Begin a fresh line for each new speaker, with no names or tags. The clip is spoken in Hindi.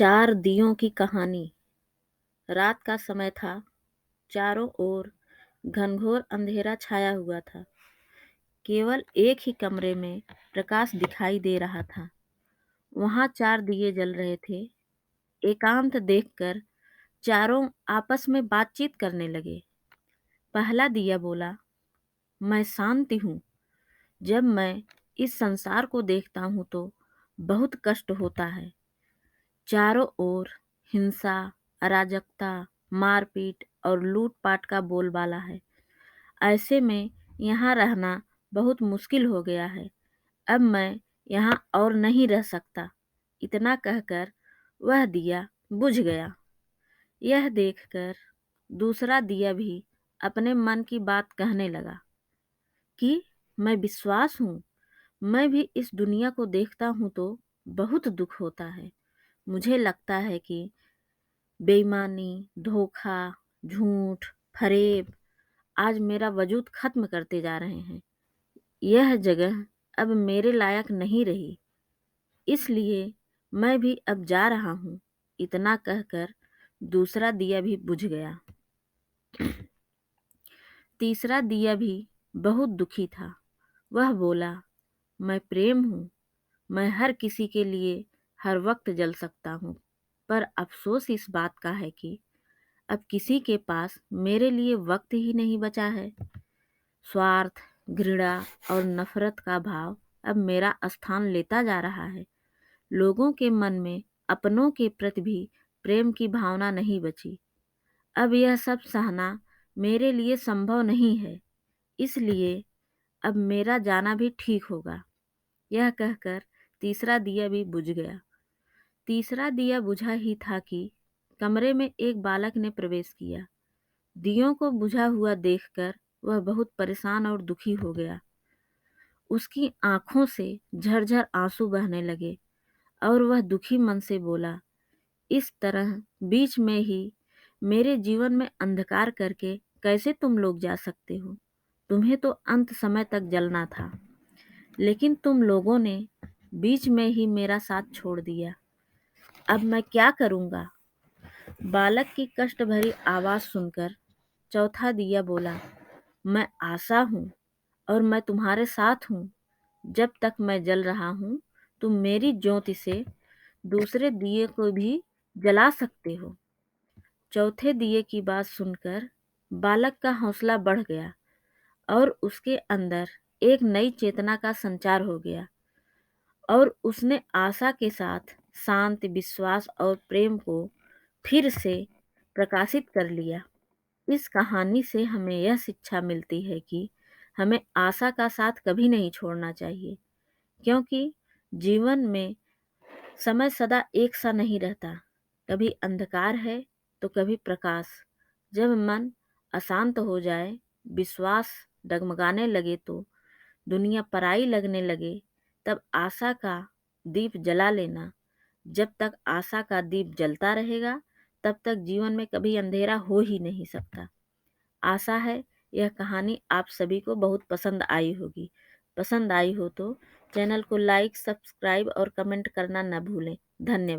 चार दियों की कहानी। रात का समय था। चारों ओर घनघोर अंधेरा छाया हुआ था। केवल एक ही कमरे में प्रकाश दिखाई दे रहा था। वहां चार दिए जल रहे थे। एकांत देखकर चारों आपस में बातचीत करने लगे। पहला दिया बोला, मैं शांति हूँ। जब मैं इस संसार को देखता हूँ तो बहुत कष्ट होता है। चारों ओर हिंसा, अराजकता, मारपीट और लूटपाट का बोलबाला है। ऐसे में यहाँ रहना बहुत मुश्किल हो गया है। अब मैं यहाँ और नहीं रह सकता। इतना कहकर वह दिया बुझ गया। यह देखकर दूसरा दिया भी अपने मन की बात कहने लगा कि मैं विश्वास हूँ। मैं भी इस दुनिया को देखता हूँ तो बहुत दुख होता है। मुझे लगता है कि बेईमानी, धोखा, झूठ, फरेब आज मेरा वजूद खत्म करते जा रहे हैं। यह जगह अब मेरे लायक नहीं रही, इसलिए मैं भी अब जा रहा हूँ। इतना कहकर दूसरा दिया भी बुझ गया। तीसरा दिया भी बहुत दुखी था। वह बोला, मैं प्रेम हूँ। मैं हर किसी के लिए हर वक्त जल सकता हूँ, पर अफसोस इस बात का है कि अब किसी के पास मेरे लिए वक्त ही नहीं बचा है। स्वार्थ, घृणा और नफरत का भाव अब मेरा स्थान लेता जा रहा है। लोगों के मन में अपनों के प्रति भी प्रेम की भावना नहीं बची। अब यह सब सहना मेरे लिए संभव नहीं है, इसलिए अब मेरा जाना भी ठीक होगा। यह कहकर तीसरा दिया भी बुझ गया। तीसरा दिया बुझा ही था कि कमरे में एक बालक ने प्रवेश किया। दियों को बुझा हुआ देखकर वह बहुत परेशान और दुखी हो गया। उसकी आंखों से झरझर आंसू बहने लगे और वह दुखी मन से बोला, इस तरह बीच में ही मेरे जीवन में अंधकार करके कैसे तुम लोग जा सकते हो? तुम्हें तो अंत समय तक जलना था, लेकिन तुम लोगों ने बीच में ही मेरा साथ छोड़ दिया। अब मैं क्या करूँगा? बालक की कष्ट भरी आवाज़ सुनकर चौथा दिया बोला, मैं आशा हूँ और मैं तुम्हारे साथ हूँ। जब तक मैं जल रहा हूँ, तुम मेरी ज्योति से दूसरे दिए को भी जला सकते हो। चौथे दिए की बात सुनकर बालक का हौसला बढ़ गया और उसके अंदर एक नई चेतना का संचार हो गया और उसने आशा के साथ शांति, विश्वास और प्रेम को फिर से प्रकाशित कर लिया। इस कहानी से हमें यह शिक्षा मिलती है कि हमें आशा का साथ कभी नहीं छोड़ना चाहिए, क्योंकि जीवन में समय सदा एक सा नहीं रहता। कभी अंधकार है तो कभी प्रकाश। जब मन अशांत हो जाए, विश्वास डगमगाने लगे तो दुनिया पराई लगने लगे, तब आशा का दीप जला लेना। जब तक आशा का दीप जलता रहेगा, तब तक जीवन में कभी अंधेरा हो ही नहीं सकता। आशा है यह कहानी आप सभी को बहुत पसंद आई होगी। पसंद आई हो तो चैनल को लाइक, सब्सक्राइब और कमेंट करना न भूलें। धन्यवाद।